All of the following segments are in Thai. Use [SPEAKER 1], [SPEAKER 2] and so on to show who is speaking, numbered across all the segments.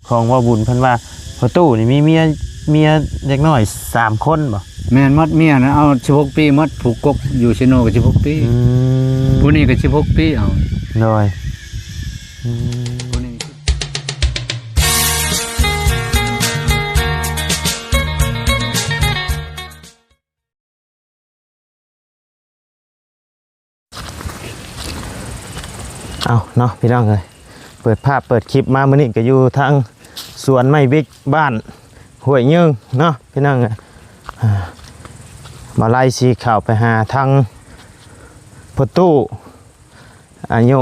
[SPEAKER 1] ของว่าบุญเพิ่นว่าพอตู้นี่มีเมียเด็กน้อย3คนบ่
[SPEAKER 2] แม่นมัดเมียนะเอา16ปีมัดผูกกบอยู่ชิโนก็16ปีผู้นี้ก็16ปีเอา
[SPEAKER 1] โดย
[SPEAKER 2] ผู้นี้
[SPEAKER 1] เอาเนาะพี่น้องเอ้ยเปิดภาพเปิดคลิปมามื้อนี้ก็อยู่ทางสวนไม้บิ๊กบ้านห้วยยืงเนาะพี่น้องเอ้ยมาไล่สีข่าวไปหาทางพ่อตู้อายุ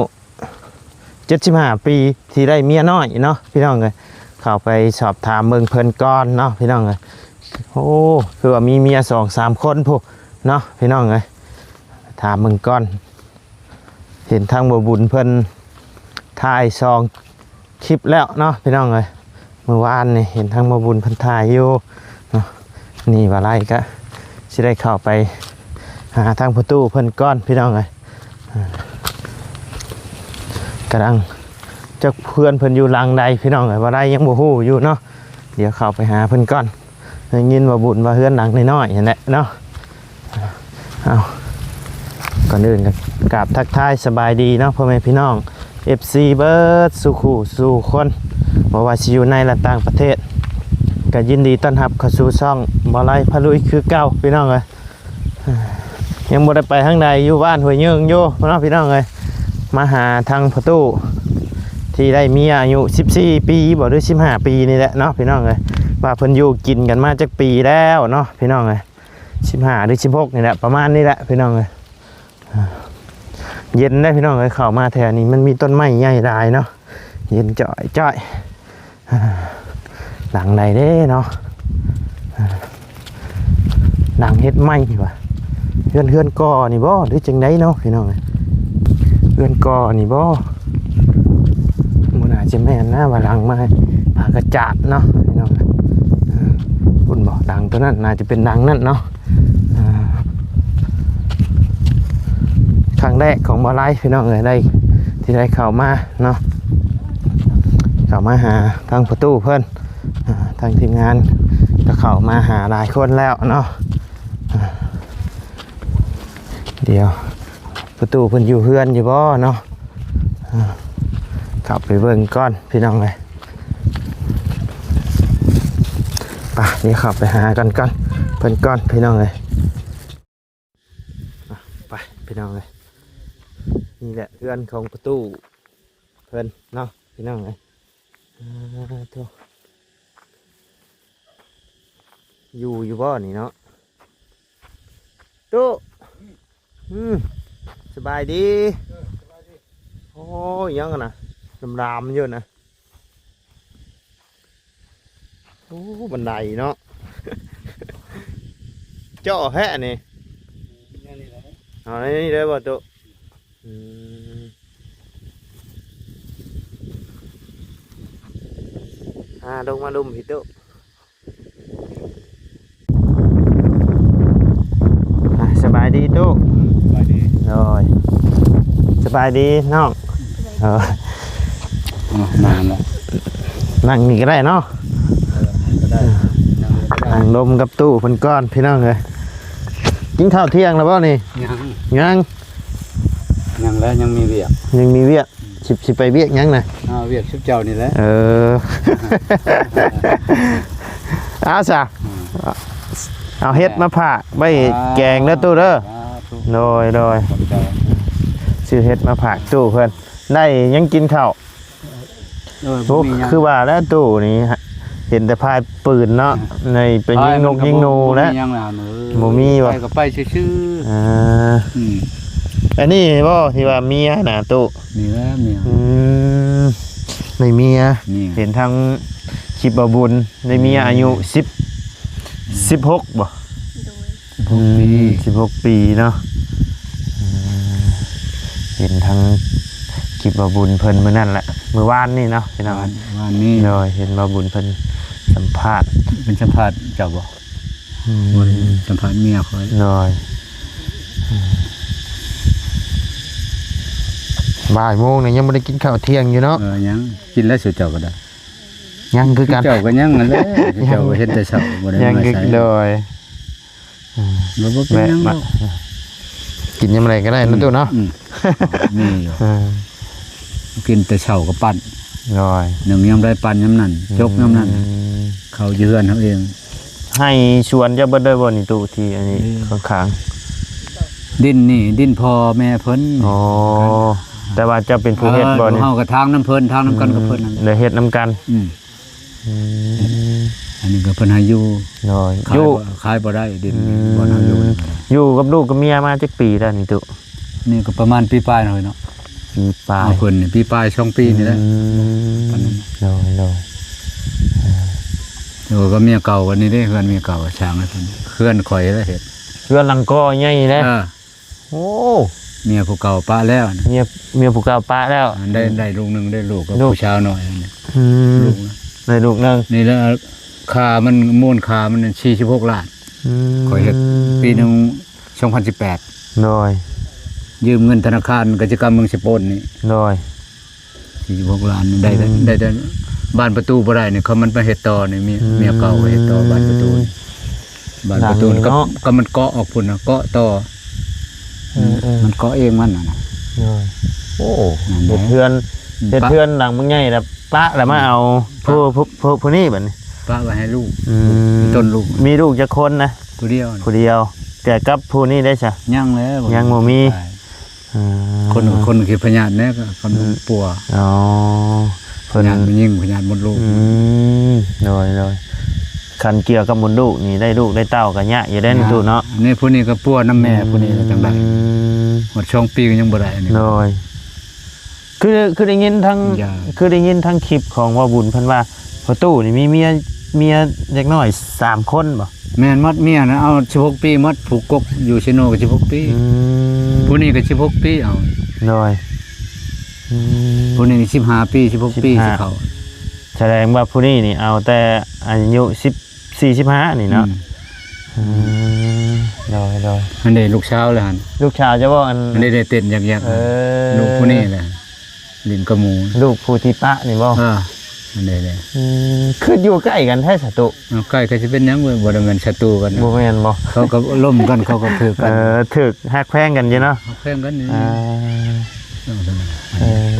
[SPEAKER 1] 75ปีที่ได้เมียน้อยเนาะพี่น้องเอ้ยเข้าไปสอบถามเมืองเพิ่นก่อนเนาะพี่น้องเอ้ยโอ้คือว่ามีเมีย2-3คนพุเนาะพี่น้องเอ้ยถามเมืองก่อนเห็นทางบ่บุญเพิ่นถ่ายซองคลิปแล้วเนาะพี่น้องเอ้ยเมื่อวานนี่เห็นทางบ่บุญเพิ่นถ่ายอยู่เนาะนี่ว่าไรก็สิได้เข้าไปหาทางประตูเพิ่นก้อนพี่น้องเอ้ยกำลังจักเพื่อนเพิ่นอยู่หลังใดพี่น้องเอ้ยว่าไรยังบ่ฮู้อยู่เนาะเดี๋ยวเข้าไปหาเพิ่นก้อนได้ยินว่าบุญว่าเฮือนหลังน้อยๆนั่นแหละเนาะเอาก่อนอื่นก็กราบทักทายสบายดีเนาะพ่อแม่พี่น้อง FC เบิร์ดสู่คู่สู่คนบ่ว่าสิอยู่ในและต่างประเทศก็ยินดีต้อนรับเข้าสู่ช่องบ่ไล่พะลุยคือเก่าพี่น้องเอ้ยยังบ่ได้ไปทางใดอยู่บ้านห้วยยืงอยู่เนาะพี่น้องเอ้ยมาหาทางพ่อตู้ที่ได้มีอายุ14ปีบ่หรือ15ปีนี่แหละเนาะพี่น้องเอ้ยว่าเพิ่นอยู่กินกันมาจักปีแล้วเนาะพี่น้องเอ้ย15หรือ16นี่แหละประมาณนี้แหละพี่น้องเอ้ยเย็นได้พี่น้องเอ้ยเข้ามาแถวนี้มันมีต้นไม้ใหญ่หลายเนาะเย็นจ่อยหลังใดเด้เนาะหลังเฮ็ดไม้นี่ว่ะเฮือนก่อนี่บ่หรือจังไดเนาะพี่น้องเอ้ยเฮือนก่อนี่บ่มันอาจจะแม่นนะว่าหลังมาผากระจาดเนาะพี่น้องคุณบอกดังตัวนั้นน่าจะเป็นดังนั่นเนาะครั้งแรกของบ่ไล่พี่น้องเอ้ยได้ที่ได้เข้ามาเนาะเข้ามาหาทางประตูเพิ่นทางทีมงานก็เข้ามาหาหลายคนแล้วเนาะเดี๋ยวประตูเพิ่นอยู่เฮือนอยู่บ่เนาะเข้าไปเบิ่งก่อนพี่น้องเอ้ยไปเดี๋ยวเข้าไปหากันก่อนเพิ่นก่อนพี่น้องเอ้ยไปพี่น้องเอ้ยนี่แหละเพื่อนของประตูเพิ่นเนาะพี่น้องเอ้ยอยู่บ่นี่เนาะตู้สบายดีโอ้ยยังกันนะรามๆอยู่นะโอ้บันไดเนาะ เจาะแฮะนี่เอาในนี่เลยบ่ตู้ลงมาลุมพี่ตู้สบายดีตู้สบายดีเลยสบายดีน้อง
[SPEAKER 2] นานแล้ว
[SPEAKER 1] นั่งนี่ก็ได้เนาะนั่งลมกับตู้เพิ่นก้อนพี่น้องเลยกินข้าวเที่ยงแล้วบ่นี่ยัง
[SPEAKER 2] แล้วยังมีเวีย
[SPEAKER 1] กสิไปเวียกยังนะ
[SPEAKER 2] เวียกชุบเจ้านี่แหละ
[SPEAKER 1] เอาซะเอาเฮ็ดมาผ่าใบแกงแล้วตู้เด้อโดยซื้อเฮ็ดมาผ่าตู้เพิ่นได้ยังกินข้าวคือว่าแล้วตู้นี่เห็นแต่พายปืนเนาะในเป็นยิงนกยิงนูแล้วโมมีวะ
[SPEAKER 2] ไปก็ไปชื่อ
[SPEAKER 1] อันนี้บ่ที่ว่าเมียน่ะตู้
[SPEAKER 2] มีแล้วเมีย
[SPEAKER 1] ในเมียเห็นทางคลิปบ่บุญในเมียอายุ16บ่16ปีเนาะเห็นทางคลิปบ่บุญเพิ่นมื้อนั่นแหละมื้อวานนี่เนาะพี่น้อง
[SPEAKER 2] วันนี้
[SPEAKER 1] เลยเห็นบ่บุญเพิ่นสัมภาษณ์
[SPEAKER 2] เป็นสัมภาษณ์เจ้าบ่สัมภาษณ์เมียค่อย
[SPEAKER 1] เลยบ่ายโมงเนี่ยยังไม่ได้กินข้าวเที่ยงอยู่เนาะ
[SPEAKER 2] ยังกินแล้วเสียเจ้าก็ได้
[SPEAKER 1] ยังคือกัน
[SPEAKER 2] เจ้าก็ยังนั่นแหละเจ้าก็เฮ็ดแต่เช้าบ่ได้
[SPEAKER 1] ยัง
[SPEAKER 2] มา
[SPEAKER 1] คือ
[SPEAKER 2] ใส่
[SPEAKER 1] โดย
[SPEAKER 2] บ่เป็นหยังหรอก
[SPEAKER 1] กินยำอะไรก็ได้นะตู้เนาะ
[SPEAKER 2] มีอยู่กินแต่เช้าก็ปั่น
[SPEAKER 1] โดย
[SPEAKER 2] หนึ่งยามได้ปั่นยามนั้นจกยามนั้นเขาเยือนเขาเอง
[SPEAKER 1] ให้ชวนเจ้าบ่ได้บ่นี่ตู้ที่อันนี้ข้าง
[SPEAKER 2] ดินนี่ดินพ่อแม่เพิ่น
[SPEAKER 1] ๆอ๋อแต่ว่าเจ้าเป็นผู้เฮ็ดบ่นี่
[SPEAKER 2] เฮาก็ทางน้ำเพิ่นทางน้ำกันกับเพิ่นนั่นแหละ
[SPEAKER 1] ได้เฮ็ดนํกัน
[SPEAKER 2] อันนี้ก็เพิ่นให้อยู่
[SPEAKER 1] โดย
[SPEAKER 2] ขาย
[SPEAKER 1] อยู่
[SPEAKER 2] ขายบ่ได้ดินบ่เฮาอยู่นี่ก็ได้
[SPEAKER 1] อยู่กับลูกกับเมียมาจักปีแล้วนี่ตู้
[SPEAKER 2] นี่ก็ประมาณปีปลายหน่อยเนาะ
[SPEAKER 1] ปีปลาย
[SPEAKER 2] เอาเพิ่นนี่ปีปลาย2ปีนี่แหละ ปานนั้น
[SPEAKER 1] โดยโดย
[SPEAKER 2] อยู่ก็เมียเก่ากันนี่เด้เฮือนเมียเก่าช่างให้เพิ่นเฮือนข่อยแล้วเฮ็ด
[SPEAKER 1] เพื่อนหลังก้อใหญ่เลย โอ้
[SPEAKER 2] เมียผู้เก่าป้าแล้วนะ
[SPEAKER 1] เมียผู้เก่าปะแล้ว
[SPEAKER 2] ได้ลูกหนึงได้ลูกกับ
[SPEAKER 1] ลูก
[SPEAKER 2] ผู้ชาวหน่อยนี่
[SPEAKER 1] อืม
[SPEAKER 2] ลูกนะ
[SPEAKER 1] ได้ลูกหนึง
[SPEAKER 2] นี่แล้วค่ามันมูลค่ามัน46ล้าน
[SPEAKER 1] ม
[SPEAKER 2] ข่อยเฮ็ดปีหนึง2018
[SPEAKER 1] โดย
[SPEAKER 2] ยืมเงินธนาคารกิจกรรมเมืองสกลนี่
[SPEAKER 1] โดย
[SPEAKER 2] 46ล้านได้แต่บ้านประตูบ่ได้นี่เขามันไปเฮ็ดต่อนี่เมียเก่าไปเฮ็ดต่อบ้านประตูนี่บ้านประตูนี่ก็มันเกาะออกพุ่นน่ะเกาะต่อ มันเกาะเองมันน่ะนะ
[SPEAKER 1] โดยโอ้
[SPEAKER 2] นั่นแหละ
[SPEAKER 1] เฮ็ดเพื่อนหลังมึงใหญ่แล้วปะแล้วมาเอาผู้นี้บัดนี้
[SPEAKER 2] ป้าไว้ให้ลูก
[SPEAKER 1] อืม
[SPEAKER 2] ต้นลูก
[SPEAKER 1] มีลูกจักคนนะ
[SPEAKER 2] ผู้เดียวน่ะ
[SPEAKER 1] ผู้เดียวแต่กับผู้นี้ได้ซะ
[SPEAKER 2] ยังแล้ว
[SPEAKER 1] ยังบ่มี
[SPEAKER 2] ใช่
[SPEAKER 1] อืม
[SPEAKER 2] คนคือพญาติแน่ก็คนปัว
[SPEAKER 1] อ๋อ
[SPEAKER 2] พ
[SPEAKER 1] เพิ่น
[SPEAKER 2] ญาติมันยิ่งพญาติหมดลูก
[SPEAKER 1] อืมโดยคันเกี่ยวกับมดลูกนี่ได้ลูกได้เต้าก็ยะอย่าได้ในตู้เนาะ
[SPEAKER 2] นี่ผู้นี้ก็ปัวน้ำแม่ผู้นี้จังได๋
[SPEAKER 1] อืม
[SPEAKER 2] หมดช่องปีก็ยังบ่ได้อันนี้
[SPEAKER 1] โดยคือได้ยินทั้ง
[SPEAKER 2] อย่า
[SPEAKER 1] คือได้ยินทั้งคลิปของว่าบุญเพิ่นว่าพอตู้นี่มีเมียเด็กน้อย3คนบ่
[SPEAKER 2] แม่นมัดเมียนะเอา16ปีมัดผูกกกอยู่ชิโนก็16ปี
[SPEAKER 1] อืม
[SPEAKER 2] ผู้นี้ก็16ปีเอา
[SPEAKER 1] โดยอืม
[SPEAKER 2] ผู้นี้15ปี16ปีสิเขา
[SPEAKER 1] แสดงว่าผู้นี้นี่เอาแต่อายุ14 15นี่เนาะอืมโดย
[SPEAKER 2] อันนี้ลูกสาวแล้วหั่น
[SPEAKER 1] ลูกชาวจะว่าอัน
[SPEAKER 2] อันนี้ได้เต้นยัก
[SPEAKER 1] เออ
[SPEAKER 2] ๆลูกผู้นี้แหละลิ้นกระหมู
[SPEAKER 1] ลูกผู้ที่ปะนี่บ่
[SPEAKER 2] อันนี้แหละ
[SPEAKER 1] คืออยู่ใกล้กันแท้สตุ
[SPEAKER 2] เอาใกล้ก็สิเป็นหยังเว้ยบ่ได้แม่นศัตรูกันนะ
[SPEAKER 1] บ่แม่นบ่
[SPEAKER 2] เขาก็ล่มกันเขาก็ถือกัน
[SPEAKER 1] ถึกฮักแพงกันอยู่เนาะ
[SPEAKER 2] เขาแข่งกันนี่
[SPEAKER 1] อ่า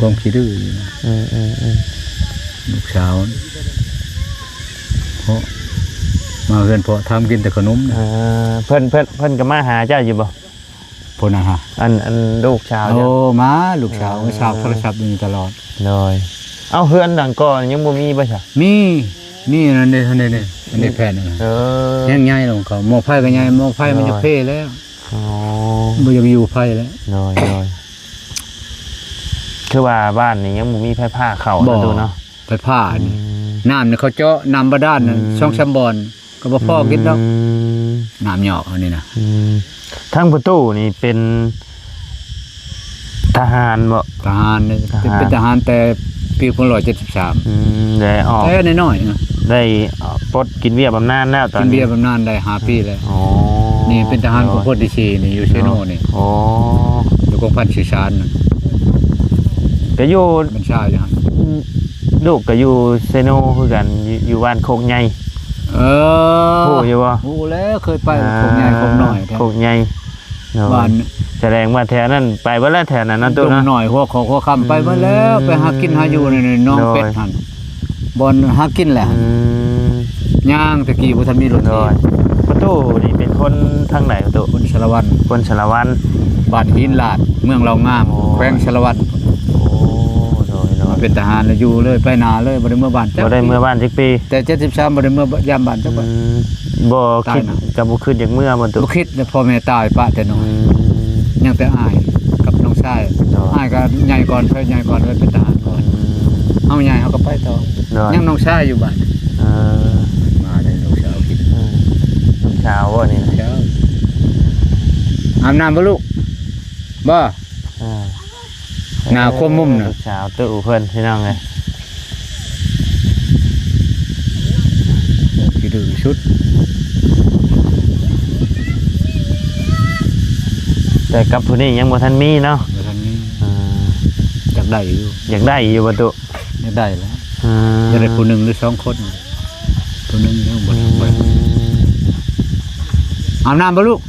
[SPEAKER 2] ความขี้ดื้ออยู่นะ
[SPEAKER 1] อืม
[SPEAKER 2] ลูกสาวเพราะมาเฮือนเพราะทำกินแต่ขนมนะ
[SPEAKER 1] เพิ่นก็มาหาเจ้าอยู่บ่
[SPEAKER 2] พุ่นน่ะฮะ
[SPEAKER 1] อันลูกชาว
[SPEAKER 2] โอ้
[SPEAKER 1] เจ้า
[SPEAKER 2] มาลูกสาวชาวโทรศัพท์อยู่ตลอด
[SPEAKER 1] เลยเอาเฮือนดังก่อนยังบ่มีบ่ซะ
[SPEAKER 2] มีนี่นั่นเด้อันนี้แผ่นนั่นน่ะ
[SPEAKER 1] เออ
[SPEAKER 2] แห้งใหญ่ลงเขาหม้อไฟก็ใหญ่หม้อไฟมันจะเพ่แล้ว
[SPEAKER 1] อ๋อ
[SPEAKER 2] บ่อยากอยู่ไฟแล้ว
[SPEAKER 1] เลยคือว่าบ้านนี่ยังบ่มีไฟผ้าเข้า
[SPEAKER 2] บ่
[SPEAKER 1] ดูเนาะ
[SPEAKER 2] ไฟผ้านี่น้ำนี่เขาเจาะน้ำบาดาลน่ะช่องชำบอนก็บ่พอกินดอกน้ำหยอกอันนี้นะ
[SPEAKER 1] ทั้งประตูนี่เป็นทหารบ่
[SPEAKER 2] ทหารนี่
[SPEAKER 1] ทหาร
[SPEAKER 2] เป็นทหารแต่ปี1973
[SPEAKER 1] ได้ออก
[SPEAKER 2] แต่น้อยๆนะ
[SPEAKER 1] ได้ปลดกินเวียบำนาญแล้วตอน
[SPEAKER 2] กิน
[SPEAKER 1] นี้
[SPEAKER 2] เบียร์บำนาญได้5ปีแล้ว
[SPEAKER 1] อ๋อ
[SPEAKER 2] นี่เป็นทหารของพลที่4นี่อยู่เชโนนี่
[SPEAKER 1] โอ้
[SPEAKER 2] อยู่กองพันสื่อสารน่ะ
[SPEAKER 1] ก็อยู่
[SPEAKER 2] บัญชาอยู่หั่น
[SPEAKER 1] ลูกก็อยู่เซโนคือกันอยู่บ้านโคกใหญ่
[SPEAKER 2] เออ
[SPEAKER 1] โอ้อยู่บ่
[SPEAKER 2] โอ้แล้วเคยไปคงใหญ่คงน้อยแท้
[SPEAKER 1] โคกใหญ่เนาะ
[SPEAKER 2] บ้าน
[SPEAKER 1] แสดงว่าแถวนั้นไปบ่แล้วแถวนั้นนั่น
[SPEAKER 2] ต
[SPEAKER 1] ตั
[SPEAKER 2] ร
[SPEAKER 1] ว
[SPEAKER 2] ง
[SPEAKER 1] เนาะ
[SPEAKER 2] หน่อยหัวขอหัวค่ำไปมาแล้วไปหากินหาอยู่ในน้อง
[SPEAKER 1] โดย
[SPEAKER 2] เป็ดหั่นบ่อนหากินแหละ
[SPEAKER 1] อืม
[SPEAKER 2] ย่างตะกี้บ่ทันมีรถ
[SPEAKER 1] โดยประตูนี่เป็นคนทางไหนประตู
[SPEAKER 2] คนชลวัน
[SPEAKER 1] คนสารวัน
[SPEAKER 2] บ้านหินลาดเมืองเรางาม
[SPEAKER 1] โอ้
[SPEAKER 2] แขวงชลวัน
[SPEAKER 1] โอ้โดย
[SPEAKER 2] มาเป็นทหารแล้วอยู่เลยไปนาเลยบ่ได้เมื่อบ้านจัก
[SPEAKER 1] บ่ได้เมื่อบ้านจักปี
[SPEAKER 2] แต่73บ่ได้เมื่อยามบ้านจัก
[SPEAKER 1] อื
[SPEAKER 2] บ่
[SPEAKER 1] มบ่คิด
[SPEAKER 2] ตายนะ
[SPEAKER 1] กับบ่คิดจากเมื่อบ่ตุ
[SPEAKER 2] บ่คิดแล้วพ่อแม่ตายปะแต่น้อย ยังแต่อายกับน้องชาย
[SPEAKER 1] เนาะ
[SPEAKER 2] อายก็ใหญ่ก่อนเพิ่นใหญ่ก่อนเพิ่นเป็นทหารก่อนเฮาใหญ่เฮาก็ไปต่อ
[SPEAKER 1] เนาะ
[SPEAKER 2] ยังน้องชายอยู่บ้าน
[SPEAKER 1] เออ
[SPEAKER 2] มาได้น้องชายกิน
[SPEAKER 1] ลูกสาวบ่นี่นะ
[SPEAKER 2] เช้าอาบน้ำบ่ลูกบ่
[SPEAKER 1] อ่า
[SPEAKER 2] หน้าคมมุมน่ะ
[SPEAKER 1] ลูกสาวตู้เพิ่นพี่น้องเอ้ย
[SPEAKER 2] สิดื้อชุด
[SPEAKER 1] แต่กับผู้นี้ยังบ่ทันมีเนาะ
[SPEAKER 2] บ่ทันนี้
[SPEAKER 1] อ่า
[SPEAKER 2] อยากได้อยู่
[SPEAKER 1] อยากได้อยู่บ่ตุ
[SPEAKER 2] อยากได้แล้ว
[SPEAKER 1] อ
[SPEAKER 2] จะได้ผู้หนึ่งหรือ2คนผู้หนึ่งแล้วบ่อาบน้ำบ่ลูก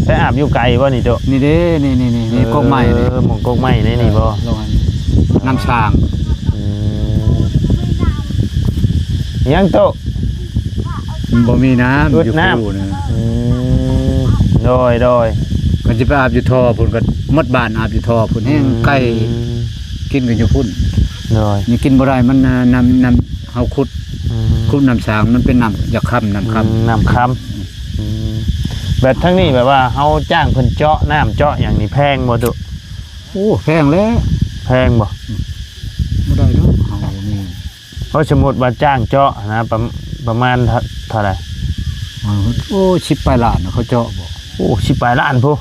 [SPEAKER 1] ไปอาบอยู่ไกลบ่นี่โต
[SPEAKER 2] นี่เด้นี่กกใหม่นี่
[SPEAKER 1] หม่องกกใหม่นี่บ่
[SPEAKER 2] ลงอันน้ำช้าง
[SPEAKER 1] ยังโต
[SPEAKER 2] มันบ่มีน้ำ
[SPEAKER 1] อึด
[SPEAKER 2] อยู่
[SPEAKER 1] น้ำ
[SPEAKER 2] คู่นะ
[SPEAKER 1] โดย
[SPEAKER 2] ก็จะไปอาบอยู่ท่อพุ่นก็หมดบ้านอาบอยู่ท่อพุ่นแห้งไก่กินกันอยู่พุ่น
[SPEAKER 1] โดย
[SPEAKER 2] นี่กินบ่ได้มันน้ำเฮาขุดน้ำช้างมันเป็นน้ำอยากค่ำน้ำค่ำ
[SPEAKER 1] น้ำคำแบบทั้งนี้แบบว่าเฮาจ้างเพิ่นเจาะน้ำเจาะอย่างนี้แพงบ่ตุ
[SPEAKER 2] โอ้แพงแล้ว
[SPEAKER 1] แพงบ่
[SPEAKER 2] บ่ได้ดอกเฮานี่
[SPEAKER 1] เพราะสมมุติว่าจ้างเจาะนะประมาณเท่าไหร่
[SPEAKER 2] โอ้10ปลายล้านเขาเจาะบ่
[SPEAKER 1] โอ้10ปลายล้านพุ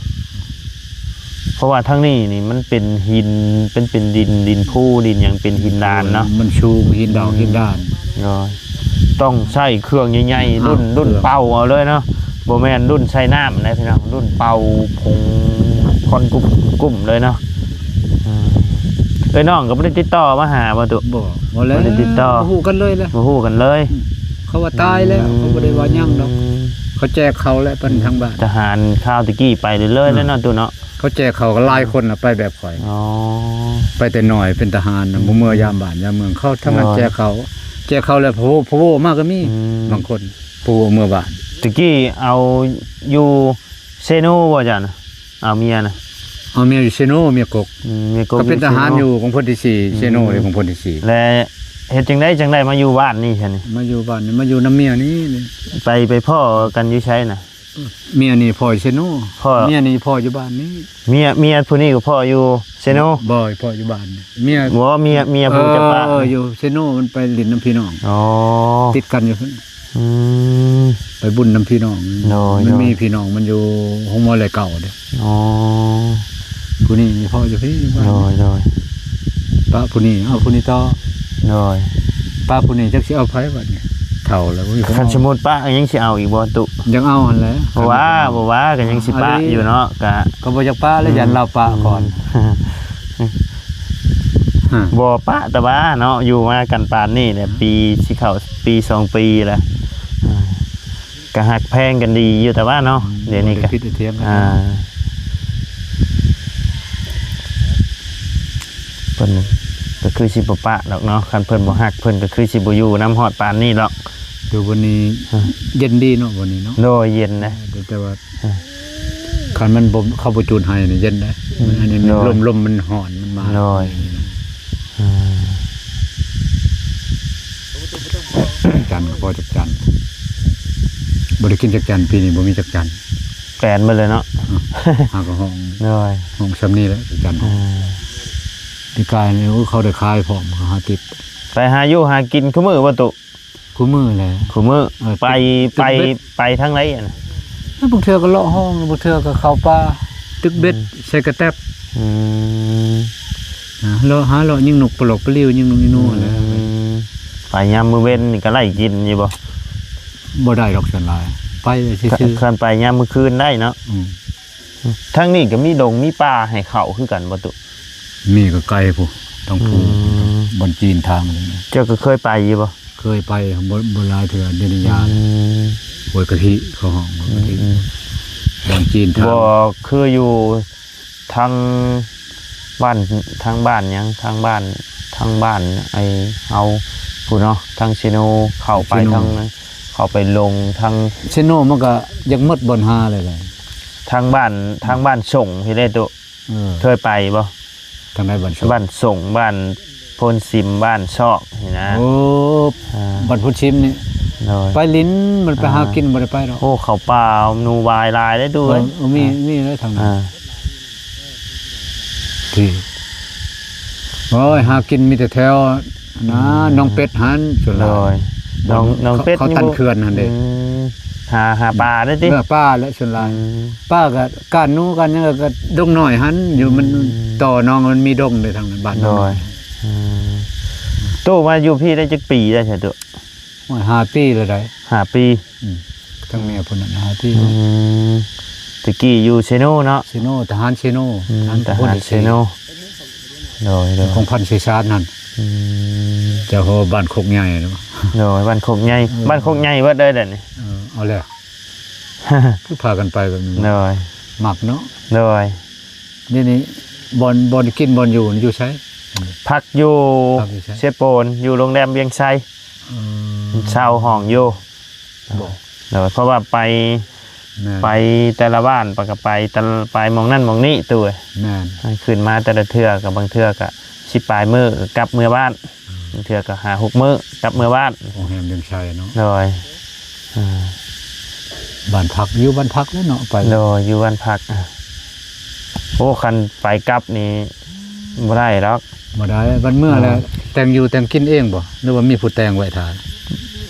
[SPEAKER 1] เพราะว่าทั้งนี้นี่มันเป็นหินเป็นดินภูดินหยังเป็นหินดานเนาะ
[SPEAKER 2] มันชูหินดาวหินด้าน
[SPEAKER 1] โดยต้องใช้เครื่องใหญ่ๆรุ่น
[SPEAKER 2] เครื่อง
[SPEAKER 1] เป่าเอาเลยเนาะบ่แม่นรุ่นใช้น้ำนะพี่น้องรุ่นเป่าผงคอนกุ้มเลยเนาะน้องก็บ่ได้ติดต่อมาหาบ่ตุ
[SPEAKER 2] บ่แล้ว
[SPEAKER 1] บ่ได้ติดต่อ
[SPEAKER 2] ฮู้กันเลยแหละ
[SPEAKER 1] บ่ฮู้กันเลย
[SPEAKER 2] เขาว่าตายแล้วเขาบ่ได้ว่าหยังดอกเขาแจกเขาแล้วเพิ่นทางบ้าน
[SPEAKER 1] ทหารข้าวตะกี้ไปเรื่อยๆแล้วเนาะตุเนาะ
[SPEAKER 2] เขาแจกเขาก็หลายคนน่ะไปแบบข่อย
[SPEAKER 1] อ๋อ
[SPEAKER 2] ไปแต่น้อยเป็นทหารน่ะบ่เมื่อยามบ้านยามเมืองเขาทำงาน
[SPEAKER 1] อ๋อ
[SPEAKER 2] แจกเขาแล้วโผล่มากก็มีบางคนโผล่เมื่อบ้าน
[SPEAKER 1] ตะกี้เอาอยู่เซโนบ่จ้ะนะเอาเมียนะ
[SPEAKER 2] เอาเมียอยู่เชโนเมียกก
[SPEAKER 1] เมีย
[SPEAKER 2] ก็เป็นทหารอยู่ของพลที่4เชโนเลยของพลที่4
[SPEAKER 1] และเฮ็ดจังได๋มาอยู่บ้านนี่ซั่นนี่
[SPEAKER 2] มาอยู่บ้านนี่มาอยู่น้ำเมียนี่
[SPEAKER 1] ไปพ่อกันอยู่ไสน่ะ
[SPEAKER 2] เมียนี่พ่อเชโน
[SPEAKER 1] พ่อ
[SPEAKER 2] เมียนี่พ่ออยู่บ้านนี่
[SPEAKER 1] เมียผู้นี้ก็พ่ออยู่เซโน
[SPEAKER 2] บ่อยพ่ออยู่บ้านนี่เมีย
[SPEAKER 1] บ่เมียผู้จะปะ
[SPEAKER 2] อยู่เชโนมันไปลินน้ำพี่น้อง
[SPEAKER 1] อ๋อ
[SPEAKER 2] ติดกันอยู่
[SPEAKER 1] อืม
[SPEAKER 2] ไปบุญน้ำพี่น้อง
[SPEAKER 1] โน่ย
[SPEAKER 2] มันมีพี่น้องมันอยู่ห้องมอเลยเก่าเด้
[SPEAKER 1] อ๋อ
[SPEAKER 2] ผู้นี้พ่ออยู่พี่บ้าน
[SPEAKER 1] โดย
[SPEAKER 2] ป้าผู้นี้เอาผู้นี้ต่อ
[SPEAKER 1] โดย
[SPEAKER 2] ป้าผู้นี้จักสิเอาไผบัดนี้เฒ่าแล้วบ่มี
[SPEAKER 1] คันสมมุติปะยังสิเอาอีกบ่ตุ
[SPEAKER 2] ยังเอาหั่นแหละ
[SPEAKER 1] บ่ว่าก็ยังสิปะอยู่เนาะก็
[SPEAKER 2] ก็บ่อยากป้าแล้วยันเราป้าก่อนฮะ
[SPEAKER 1] บ่ปะแต่ว่าเนาะอยู่มากันปานนี้เนี่ยปีสิเข้าปี2ปีแล้วก็หักแพงกันดีอยู่แต่ว่าเนาะเดี๋ยวนี้ก็
[SPEAKER 2] พิษเทียมกัน
[SPEAKER 1] เพิ่นก็คือสิบ่ปะดอกเนาะคันเพิ่นบ่ฮักเพิ่นก็คือสิบ่อยู่น้ำฮอดปานนี้ดอก
[SPEAKER 2] ดูวันนี้เย็นดีเนาะวันนี้เนาะ
[SPEAKER 1] โดยเย็นนะ
[SPEAKER 2] แต่ว่าคันมันบ่เข้าบ่จูนให้นี่เย็นได้อันนี้มันลมมันห่อนมันมา
[SPEAKER 1] โดย
[SPEAKER 2] จันทร์ก็พอจักจันทร์บ่ได้กินจักจันทร์ปีนี้บ่มีจักจันทร์
[SPEAKER 1] แปลนมาเลยเนาะ
[SPEAKER 2] หาก็ห้อง
[SPEAKER 1] โดย
[SPEAKER 2] ซ้ำนี้แหละจักจันทร์ที่กายนี่เขาได้ขายพร้อมเขาหาติด
[SPEAKER 1] ไปหาอยู่หากินคือมื้อบ่ตุ
[SPEAKER 2] คู่มือแหละ
[SPEAKER 1] คือมื้อ
[SPEAKER 2] ตึกเบ็ด
[SPEAKER 1] ไปทางไหนอ่ะนะ
[SPEAKER 2] แล้วบางเทื่อก็เลาะห้องบางเทื่อก็เข้าป่าตึกเบ็ดใส่กระแตบ
[SPEAKER 1] อืม
[SPEAKER 2] เลาะยิงนกปลอกปลิ้วยิงนกอีนู่นแหละ
[SPEAKER 1] ไปยามมื้อเว้นนี่ก็ไล่กินอยู่บ่
[SPEAKER 2] บ่ได้ดอกสันหลายไปซื่อ
[SPEAKER 1] คันไปยามมื้อคืนได้เนาะ ทางนี้ก็มีดงมีป่าให้เข้าคือกันบ่ตุ
[SPEAKER 2] มีก็ไกลผู้ต้องผู้บนจีนทางเลยนะ
[SPEAKER 1] เจ้าก็เคยไปอยู่บ่
[SPEAKER 2] เคยไปบ่หลายเทื่อเดือนยาโวยกะทิเขาห้องกะทิบนจีนทาง
[SPEAKER 1] บ่คืออยู่ทางบ้านทางบ้านหยังทางบ้านไอ้เฮาผู้เนาะทางเซโนเข้าไปทางนั้นเข้าไปลงทาง
[SPEAKER 2] เชโนมันก็ยังหมดบนหาเลย
[SPEAKER 1] ทางบ้านส่งที่ได้ตุเคยไปบ่
[SPEAKER 2] ทางไหนบ้านช
[SPEAKER 1] บ้านส่งบ้านโพนซิมบ้านซอกนี่นะ
[SPEAKER 2] โอ้บ้านพุทธชิมนี่
[SPEAKER 1] โดย
[SPEAKER 2] ไปลิ้นมันไปหากินบ่ได้ไปหรอก
[SPEAKER 1] โอ้เขาป่าหนูวายลายได้ด้วย
[SPEAKER 2] มีได้ทางนั้นที่โอ้ยหากินมีแต่แถวนะน้องเป็ดหันส่วนห
[SPEAKER 1] โด
[SPEAKER 2] ลาย
[SPEAKER 1] น้องเป็ด
[SPEAKER 2] เขาตันเขื่อนนั่นเด้
[SPEAKER 1] หาปลาได้ติ
[SPEAKER 2] เมื่อป้าและส่วนหลายป้าก็การนู้กันยังก็ดงน้อยหันอยู่มันต่อน้องมันมีดงในทางนั้นบ้าน
[SPEAKER 1] โดยตู้มาอยู่พี่ได้จักปีได้ใช่ตุ
[SPEAKER 2] 5 ปีเลยได้
[SPEAKER 1] 5 ปี
[SPEAKER 2] ทั้งแม่พุ่นน่ะ5 ปี
[SPEAKER 1] ตะกี้อยู่เชโนเนาะ
[SPEAKER 2] เชโนทหารเชโน
[SPEAKER 1] ทหารเชโนโดย
[SPEAKER 2] ของพันเชชาตินั่น เจ้าโหบ้านโคกใหญ่เนาะ
[SPEAKER 1] โดยบ้านโคกใหญ่บ้านโคกใหญ่เบิดเด้อเด้อนี่
[SPEAKER 2] เอาแล้วคือพากันไปแบบนี้
[SPEAKER 1] โดย
[SPEAKER 2] หมักเนาะ
[SPEAKER 1] โดย
[SPEAKER 2] นี่บอลกินบอลอยู่นี่อยู่ใช้
[SPEAKER 1] พักอยู่
[SPEAKER 2] พักอยู่ใช่
[SPEAKER 1] เชฟโปนอยู่โรงแรมเวียงชัยเช่าห้องอยู่โดยเพราะว่าไป
[SPEAKER 2] แม่น
[SPEAKER 1] ไปแต่ละบ้านไปก็ไปแต่ละไปหมองนั่นหมองนี่ตัว
[SPEAKER 2] แม่น
[SPEAKER 1] ขึ้นมาแต่ละเทื่อกับบางเทื่อก็สิปลายมือกลับเมื่อบ้านบางเทื่อก็หา6 มื้อกลับเมื่อบ้าน
[SPEAKER 2] โรงแรมเลียงชัยเนาะ
[SPEAKER 1] โดย
[SPEAKER 2] บ้านพักอยู่บ้านพักแล้วเนาะไป
[SPEAKER 1] โดยอยู่บ้านพักโอ้คันไปกลับนี่บ่ได้หรอก
[SPEAKER 2] บ่ได้วันเมื่อแล้วแต่งอยู่แต่งกินเองบ่หรือว่ามีผู้แต่งไว้ทาน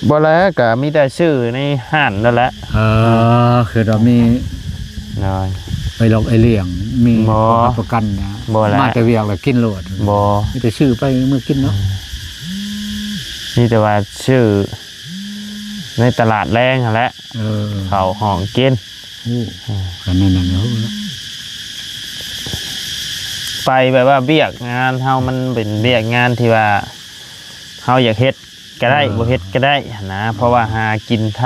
[SPEAKER 1] บ่แล้วก็มีแต่ชื่อในห้านนั่นแหละ
[SPEAKER 2] คือเรามี
[SPEAKER 1] โดย
[SPEAKER 2] ไปลอกไอเลี้ยงมี
[SPEAKER 1] บ่
[SPEAKER 2] ประกันนะ
[SPEAKER 1] บ่แล้ว
[SPEAKER 2] มาแต่เวียกแล้วกินโลด
[SPEAKER 1] บ่
[SPEAKER 2] มีแต่ชื่อไปเมื่อกินเนาะ
[SPEAKER 1] มีแต่ว่าชื่อในตลาดแรงนั่นแหละ เขาห้องกิน
[SPEAKER 2] โอ้กันนั่นน่ะเนาะ
[SPEAKER 1] ไปแบบว่าเบียกงานเฮามันเป็นเบียกงานที่ว่าเฮาอยากเฮ็ดก็ได้บ่เฮ็ดก็ได้นะเพราะว่าหากินท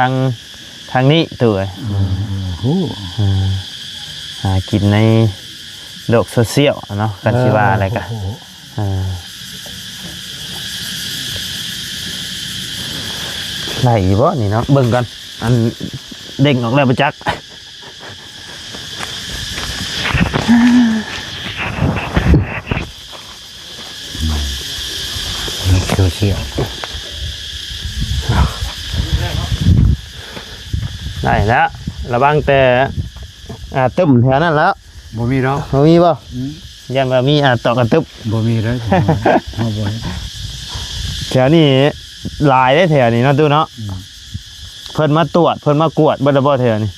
[SPEAKER 1] างนี้ตัว
[SPEAKER 2] โอ้
[SPEAKER 1] หากินในโลกโซเชียลเนาะกันสิว่าอะไรกันไหลบ่นี่เนาะเบิ่งกันอันเด้งออกแล้วประจักษ์
[SPEAKER 2] โซเชียล
[SPEAKER 1] ได้แล้วระวังแต่ตึ้มแถวนั้นแล้ว
[SPEAKER 2] บ่มีดอก
[SPEAKER 1] บ่มีบ่ยันว่ามีตอกกันตึ๊บ
[SPEAKER 2] บ่มีเลยเฮาบ่
[SPEAKER 1] แถวนี้หลายได้แถวนี้เนาะตู้เนาะเพิ่นมาตรวจเพิ่นมากวดบ่ได้บ่แถวนี้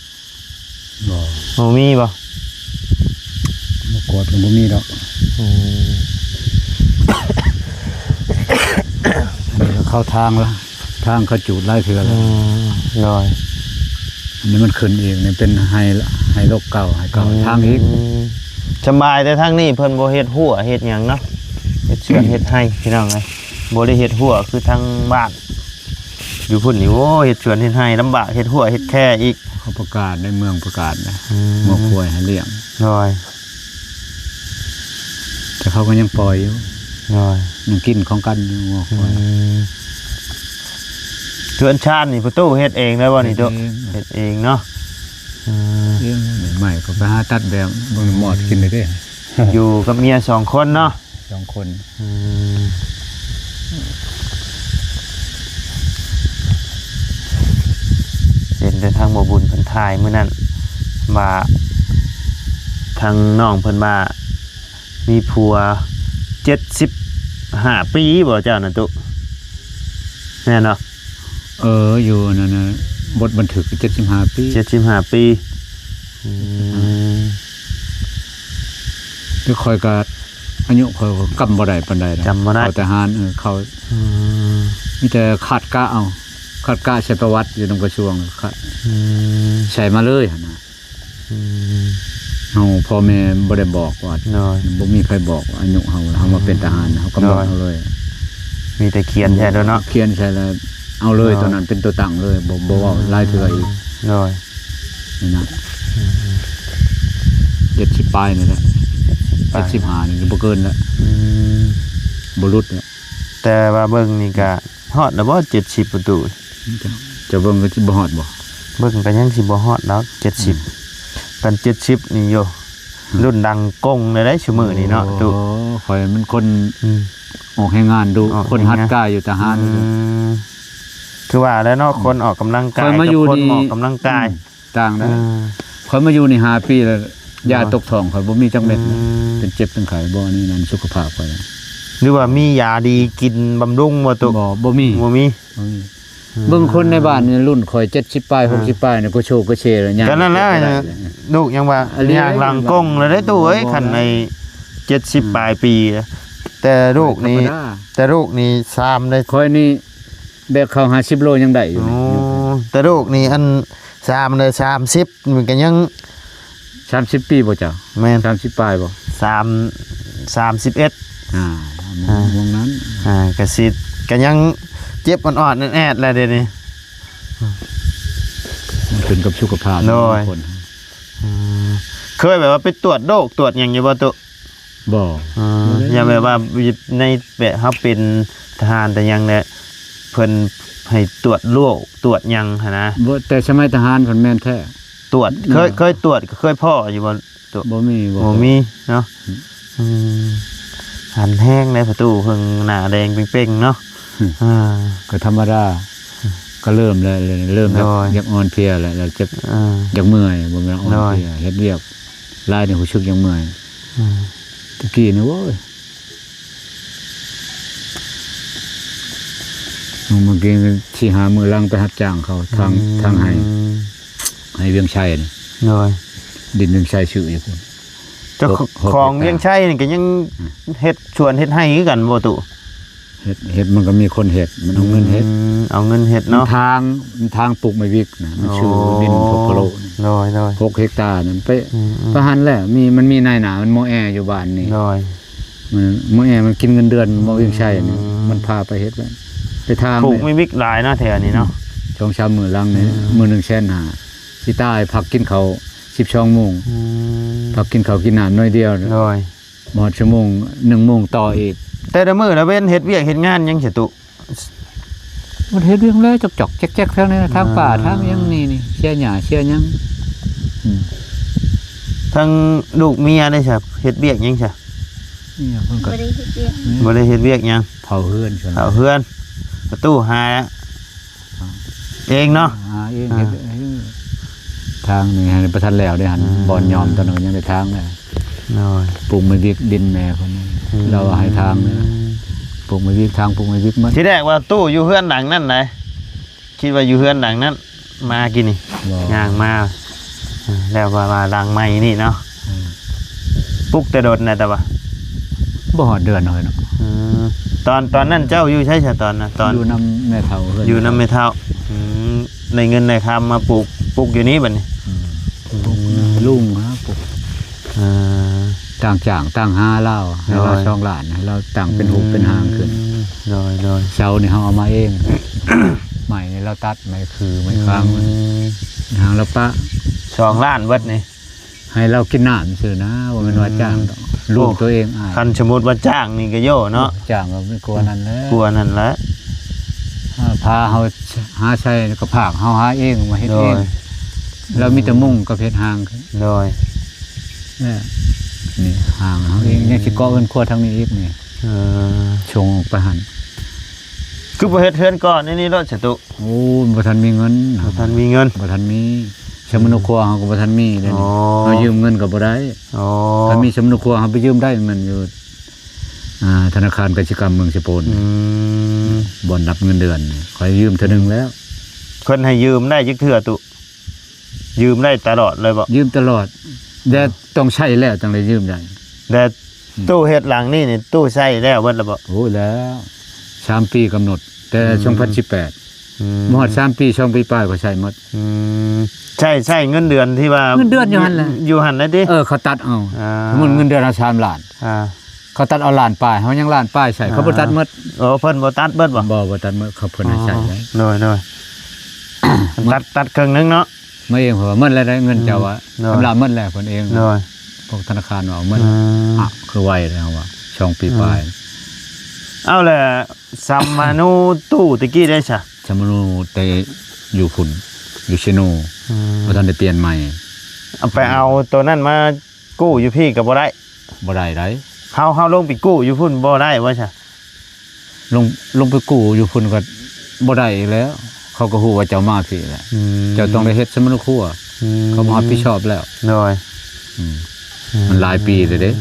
[SPEAKER 2] บ่
[SPEAKER 1] บ่มีบ่
[SPEAKER 2] กดบ่มีดอกเข้าทางละทางเขาจูดไล่เถื่อแล้ว
[SPEAKER 1] น้อย
[SPEAKER 2] อันนี้มันขึ้นเองนี่เป็นไฮโลกเก่าไฮเก่าทางอีก
[SPEAKER 1] สบายแต่ทางนี้เพิ่นบ่เฮ็ดหัวเฮ็ดหยังเนาะเฮ็ดสวนเฮ็ดให้พี่น้องเอ้ยบ่ได้เฮ็ดหัวคือทางบ้านอยู่พุ่นนี่โอ้เฮ็ดสวนเฮ็ดให้ลำบากเฮ็ดหัวเฮ็ดแค่อีก
[SPEAKER 2] เขาประกาศในเมืองประกาศนะงอกควายให้เลี้ยง
[SPEAKER 1] น้อย
[SPEAKER 2] แต่เขาก็ยังปล่อยอยู่
[SPEAKER 1] น้อย
[SPEAKER 2] ยังกินของกันอยู่งอกควาย
[SPEAKER 1] สวนชาตินี่ประตูเฮ็ดเองได้บ่นี่ตุเฮ็ดเองเนาะ
[SPEAKER 2] ใหม่ก็ไปหาตัดแบบบางหมอดกินเลยเด้
[SPEAKER 1] อยู่กับเมีย2 คนเนาะ
[SPEAKER 2] 2 คน
[SPEAKER 1] เห็นแต่ทางบ่บุญเพิ่นถ่ายมื้อนั้นว่าทางน้องเพิ่นว่ามีผัว75 ปีบ่เจ้าน่ะตุแม่นเนาะ
[SPEAKER 2] อยู่นั่นน่ะบทบันทึก75 ปี
[SPEAKER 1] 75 ปี
[SPEAKER 2] คือคอยก็อายุคอยก็กำบ่ได้ปานใดนะ
[SPEAKER 1] จำบ่ได้
[SPEAKER 2] เขาทหารเขามีแต่ขาดกะเอาขาดกะใช้ประวัติอยู่ในกระทรวงขาดใช้มาเลยหั่นน่ะเฮาพ่อแม่บ่ได้บอกว่า
[SPEAKER 1] น้อย
[SPEAKER 2] บ่มีใครบอกว่าอายุเฮามาเป็นทหารเฮากำหนดเอาเลย
[SPEAKER 1] มีแต่เขียนแท้เด้อเนาะ
[SPEAKER 2] เขียนใช่แล้วเอาเลยตอนนั้นเป็นตัวตั้งเลยบ่ว่าลายเถื่ออีก
[SPEAKER 1] น้อย
[SPEAKER 2] นี่นะ70ปลายนี่แหละ75นี่บ่เกินแล้วบ่รุดแล้ว
[SPEAKER 1] แต่ว่าเบิ่งนี่ก็ฮอดแล้วบ่70ประตู
[SPEAKER 2] จะเบิ่งก็สิบ่ฮอดบ่
[SPEAKER 1] เบิ่งก็ยังสิบ่ฮอดแล้ว70กัน70นี่โยรุ่นดังกงเลยได้ชั่วมื้อนี้เนาะตุ
[SPEAKER 2] ข่อยมันคนออกให้งานดูคนฮัดกายอยู่ทหาร
[SPEAKER 1] คือว่าแล้วเนาะคนออกกำลังกาย
[SPEAKER 2] ข่อย
[SPEAKER 1] กับ
[SPEAKER 2] มาอยู่
[SPEAKER 1] คน
[SPEAKER 2] นี่
[SPEAKER 1] ออกกำลังกาย
[SPEAKER 2] ต่างได้ข่อยมาอยู่นี่5ปีแล้วยาตกท้องข่อยบ่มีจักเม็ดนะเป็นเจ็บเป็นไข้บ่นี่นั่นสุขภาพข่อยนะ
[SPEAKER 1] หรือว่ามียาดีกินบำรุงบ่ตุ
[SPEAKER 2] บ่มี
[SPEAKER 1] บ่มี
[SPEAKER 2] เบิ่งคนในบ้านนี่รุ่นข่อย70ปลาย60ปลายนี่ก็โชว์ก็เชแล้วย่าง
[SPEAKER 1] ก็นั่นแหละลูกยังว่าย่างหลังกงเลยได้ตู้เอ้ยคันใน70ปลายปีแต่ลูกนี่3ได้
[SPEAKER 2] ข่อยนี่แบกเข้า50โลยังได้อยู่
[SPEAKER 1] โอ้แต่ลูกนี่อัน3ได้30มันก็ยัง
[SPEAKER 2] 30ปีบ่จ้ะ
[SPEAKER 1] แม่น
[SPEAKER 2] 30ปลายบ่
[SPEAKER 1] 31
[SPEAKER 2] วงนั้น
[SPEAKER 1] ก็สิ ก็ยังเจ็บอ่อนๆแอดๆแล้วเดี๋ยวนี้
[SPEAKER 2] มันขึ้นกับสุขภาพ
[SPEAKER 1] โดย
[SPEAKER 2] คน
[SPEAKER 1] เคยแบบว่าไปตรวจโรคตรวจหยังอยู่บ่ตุ
[SPEAKER 2] บ่
[SPEAKER 1] อย่าแบบว่าในแบบเฮาเป็นทหารแต่ยังเนี่ยเพิ่นให้ตรวจโรคตรวจหยังหันนะ
[SPEAKER 2] บ่แต่สมัยทหารเพิ่นแม่นแท้
[SPEAKER 1] ตรวจเคยตรวจเคยพ่ออยู่บ่ตุ
[SPEAKER 2] บ่มี
[SPEAKER 1] บ่มีเนาะหันแห้งในประตูเพิ่งหน้าแดงเป่งๆเนาะอ่า
[SPEAKER 2] ก็ธรรมดาก็เริ่มแล้วเริ่ม
[SPEAKER 1] โดย
[SPEAKER 2] อยากอ่อนเพลียแล้วจะ
[SPEAKER 1] อ่า
[SPEAKER 2] อยากเมื่อยบ่แม่นอ่อนเพลียเฮ็ดเวียกหลายนี่รู้สึกอยากเมื่อยตะกี้นี่โว้ยเมื่อกี้ที่หามือลังไปรับจ้างเขาทางให้เวียงชัยนี่
[SPEAKER 1] โดย
[SPEAKER 2] ดินเวียงชัยชื่ออยู่พุ่น
[SPEAKER 1] เจ้าของเวียงชัยนี่ก็ยังเฮ็ดชวนเฮ็ดให้คือกันบ่ตุ
[SPEAKER 2] เฮ็ดมันก็มีคนเฮ็ดมันเอาเงินเฮ็ด
[SPEAKER 1] เอาเงินเฮ็ดเนาะ
[SPEAKER 2] ทางปลูกไม่วิกนะมันชื่อดินพกกะโลนี่
[SPEAKER 1] โดย
[SPEAKER 2] 6 เฮกตาร์นั่นไปประหันแล้วมันมีนายหนามันโมแออยู่บ้านนี่
[SPEAKER 1] โดย
[SPEAKER 2] มันโมแอมันกินเงินเดือนบ่เวียงชัยนี่มันพาไปเฮ็ดแล้วไปทาง
[SPEAKER 1] ปลูกมีวิกหลายเนาะแถวนี้เนาะ
[SPEAKER 2] ช่อง3มื้อหลังนี่มื้อ1 500,000สิตายพักกินข้าว12 โมงพักกินข้าวกินน้ำน้อยเดียว
[SPEAKER 1] โดย
[SPEAKER 2] หมดชั่วโมง1 โมงต่ออีก
[SPEAKER 1] แต่ละมื้อละเว้นเฮ็ดเวียกเฮ็ดงานยังสิตุ
[SPEAKER 2] มันเฮ็ดเรื่องแล้วจอกๆแจ๊กๆทางนี้ทางป่าทางยังนี่เชี่ยหญ้าเชี่ยหยัง
[SPEAKER 1] ทั้งลูกเมียได้ซะเฮ็ดเวียกยังซะ
[SPEAKER 2] นี่เพิ่นก็
[SPEAKER 3] บ่ได้เฮ็ดเวียก
[SPEAKER 1] บ่ได้เฮ็ดเวียกหยัง
[SPEAKER 2] เผาเฮือนชวน
[SPEAKER 1] เอาเพื่อนประตูหาเองเนาะ
[SPEAKER 2] เองเฮ็ดทางนี่ให้ประทันแล้วได้หันบ่อนยอมตอนนั้นยังได้ทางเลย
[SPEAKER 1] น้อย
[SPEAKER 2] ปลูกไม่วิกดินแม่คนนี้เราให้ทางเลยปลูกไม่วิกทางปลูกไม่วิกมัน
[SPEAKER 1] ที่แรกว่าตู้อยู่เพื่อนหลังนั่นไหนคิดว่าอยู่เพื่อนหลังนั้นมากินนี่ย่างมาแล้วก็มาหลังใหม่นี่เนาะปลุกแต่โดดนะแต่ว่า
[SPEAKER 2] บ่ฮอดเดือนเลยเนาะ
[SPEAKER 1] ตอนนั้นเจ้าอยู่ใช่ใช่ตอนนะตอน
[SPEAKER 2] อยู่นำแม่เฒ่าเฮือน
[SPEAKER 1] อยู่น้ำไม่เท่าในเงินในคำมาปลูกอยู่นี้บัดนี้
[SPEAKER 2] ปลูกลุงฮะปลูกต่างจ่างต่างหาเล่าให้เราช่องหลานให้เราต่างเป็นหุบเป็นหางขึ้น
[SPEAKER 1] โดย
[SPEAKER 2] เสานี่เฮาเอามาเอง ใหม่นี่เราตัดไม่คือไม่ค้างหางเราปะ
[SPEAKER 1] 2 ล้านเบิดนี่
[SPEAKER 2] ให้เรากินน้ำซื่อนะว่ามันว่าจ้างดอกลูกตัวเองอ้าย
[SPEAKER 1] คันสมมุติว่าจ้างนี่ก็โย่เนาะ
[SPEAKER 2] จ้างก็ไม่กลัวนั่นแหละ
[SPEAKER 1] กลัวนั่นแหละ
[SPEAKER 2] พาเฮาหาใช้ก็ภาคเฮาหาเองมาเฮ็ดเอง
[SPEAKER 1] โดย
[SPEAKER 2] เรามีแต่มุ่งกับเฮ็ดหางขึ้น
[SPEAKER 1] โดย
[SPEAKER 2] นี่หางเฮาเองยังสิเกาะเอิ้นครัวทางนี้อีกนี่ชงออกไปหั่น
[SPEAKER 1] คือบ่เฮ็ดเฮือนก่อนนี่รถสตุ
[SPEAKER 2] โอ้บ่ทันมีเงิน
[SPEAKER 1] บ่ทันมีเงิน
[SPEAKER 2] บ่ทันมีสมุนครัวเฮาก็บ่ทันมีเด้
[SPEAKER 1] อ๋อ
[SPEAKER 2] เฮายืมเงินก็บ่ได้
[SPEAKER 1] อ๋อ
[SPEAKER 2] ถ้ามีสมุนครัวเฮาไปยืมได้มันอยู่ธนาคารกสิกรรมเมืองสกลบ่อนรับเงินเดือนขอยยืมเทื่อนึงแล้ว
[SPEAKER 1] เพิ่นให้ยืมได้จักเทื่อตุยืมได้ตลอดเลยบ่
[SPEAKER 2] ยืมตลอดแต่ต้องใช้แล้วจังได้ยืมได้
[SPEAKER 1] แต่ตู้เฮ็ดหลังนี่ตู้ใช้แล้วเบิดแล้วบ่
[SPEAKER 2] โอ้แล้ว3 ปีกำหนด แต่2018บ่ฮอด3 ปี2 ปีปลายก็ใช้หมด
[SPEAKER 1] ใช่เงินเดือนที่ว่า
[SPEAKER 2] เงินเดือนอยู่หั่นแหละ
[SPEAKER 1] อยู่หั่นได้ติ
[SPEAKER 2] เขาตัดเอา
[SPEAKER 1] อ่า
[SPEAKER 2] สมมุติเงินเดือนเรา3 ล้าน
[SPEAKER 1] อ่า
[SPEAKER 2] เขาตัดเอาล้านปลายเฮายังล้านปลายใช้เขาบ่ตัดหมด
[SPEAKER 1] โอ้เพิ่นบ่ตัดเบิดบ่
[SPEAKER 2] บ่ตัดหมดเขาเพิ่นให้ใช้ได้
[SPEAKER 1] โดยตัดครึ่งนึงเนาะ
[SPEAKER 2] มาเองเพราะว่าหมดแล้วได้เงินเจ้าว่า
[SPEAKER 1] น้อย
[SPEAKER 2] ชำระหมดแล้วเพิ่นเอง
[SPEAKER 1] โดย
[SPEAKER 2] พวกธนาคารว่าหมดคือไวแล้วว่า2 ปีปลาย
[SPEAKER 1] เอาแหละซัมมานูตู้ตะกี้ได้ซะ
[SPEAKER 2] สมนุแต่อยู่พุ่นอยู่ชิโนบ่ทันได้เปลี่ยนใหม่
[SPEAKER 1] เอาไปเอาตัวนั้นมากู้อยู่พี่ก็บ่ได้
[SPEAKER 2] บ่ได้ได
[SPEAKER 1] เฮาลงไปกู้อยู่พุ่นบ่ได้ว่าซะ
[SPEAKER 2] ลงไปกู้อยู่พุ่นก็บ่ได้อีกแล้ว เขาก็ฮู้ว่าเจ้ามาพี่แหละเจ้าต้องได้เฮ็ดสมนุครัวเขาบ่รับผิดชอบแล้ว
[SPEAKER 1] โดย
[SPEAKER 2] มันหลายปีเลยเด้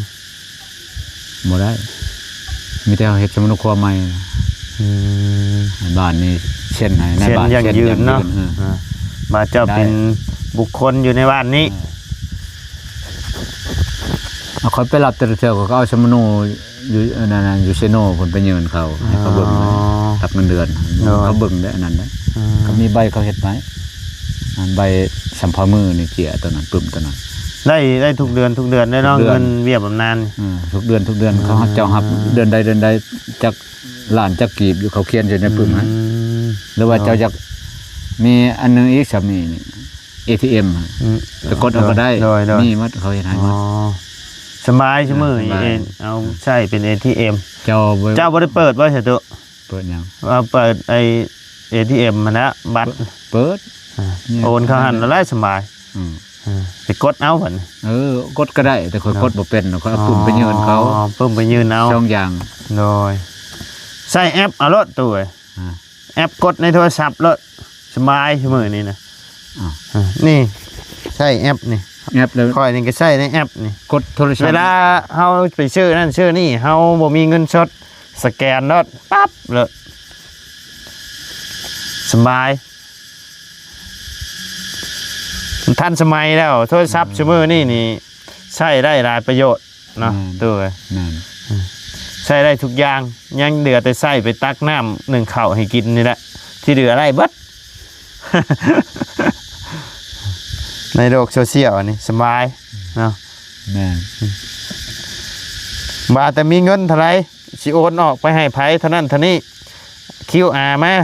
[SPEAKER 2] บ่ได้มีแต่เฮ็ดสมนุครัวใหม่บ้านนี้เช่นให้ใน
[SPEAKER 1] เช่น
[SPEAKER 2] บ้าน
[SPEAKER 1] ยังยืนเนาะ
[SPEAKER 2] เออ
[SPEAKER 1] มาเจ้าเป็นบุคคลอยู่ในบ้านนี้
[SPEAKER 2] เอาเขาไปรับแต่ละเทื่อก็เอาสมโนอยู่นั่นอยู่เซโนเพิ่นไปยืนเขาให้เขาเบิ่งเลยรับเงินเดือนเขาเบิ่งได้อันนั้นนะก็มีใบเขาเฮ็ดไว้อันใบสัมภามือนี่เจียตัวนั้นปึ้มตัวนั้น
[SPEAKER 1] ได้ทุกเดือนได้เนาะ
[SPEAKER 2] ทุกเดือน
[SPEAKER 1] เงินเบี้ยบำนาญ
[SPEAKER 2] ทุกเดือนเขาเจ้ารับเดือนใดจัก ล้านจักกีบอยู่เขาเขียนอยู่ในปึ้มฮะ
[SPEAKER 1] อืม
[SPEAKER 2] หรือว่าเจ้าอยากมีอันนึงอีกสำนี่ ATM อะ
[SPEAKER 1] อืม
[SPEAKER 2] ไปกดเอาก็ได้
[SPEAKER 1] โดย
[SPEAKER 2] มีมัดเขาเฮ็ดให้
[SPEAKER 1] อ๋
[SPEAKER 2] มั
[SPEAKER 1] อ
[SPEAKER 2] ด
[SPEAKER 1] สบายชั่วมือ
[SPEAKER 2] สบาย
[SPEAKER 1] เองเอาใช่เป็น ATM
[SPEAKER 2] เจ้าบ่
[SPEAKER 1] เจ้าบ่ได้เปิดบ่ใช่ตัว
[SPEAKER 2] เปิดหยัง
[SPEAKER 1] เอาเปิดไอ้ ATM มานะบัตร
[SPEAKER 2] เปิด เนี่ย
[SPEAKER 1] โอนเข้าหันแล้วได้สบาย
[SPEAKER 2] อืม
[SPEAKER 1] ไปกดเอาบัดนี้
[SPEAKER 2] กดก็ได้แต่ค่อยกดบ่เป็นเขาเอาปุ่มไปยืนเขา
[SPEAKER 1] อ๋อปุ่มไปยืนเอา
[SPEAKER 2] ช่องอย่าง
[SPEAKER 1] โดยใส่แอปเอารถตัวเอ้ย
[SPEAKER 2] อ่า
[SPEAKER 1] แอปกดในโทรศัพท์รถสบายชั่วมือนี่นะ
[SPEAKER 2] อ้าว
[SPEAKER 1] นี่ใช่แอปนี่
[SPEAKER 2] แอปแล้ว
[SPEAKER 1] ค่อยนี่ก็ใช้ในแอปนี่
[SPEAKER 2] กดโทรศัพท์
[SPEAKER 1] เวลาเฮาไปชื่อนั่นชื่อนี่เฮาบ่มีเงินสดสแกนรถปั๊บเลยสบายทันสมัยแล้วโทรศัพท์ชั่วมือนี่ใช้ได้หลายประโยชน์เนาะตัวเอ้ย
[SPEAKER 2] นั่น
[SPEAKER 1] ใช้ได้ทุกอย่างยังเหลือแต่ใส่ไปตักน้ำหนึ่งข้าวให้กินนี่แหละที่เหลืออะไรเบิด ในโลกโซเชียลนี่สบายเนาะ
[SPEAKER 2] แม่น
[SPEAKER 1] มาแต่มีเงินเท่าไหรสิโอนออกไปให้ไผเท่านั้นเท่านี้ QR มา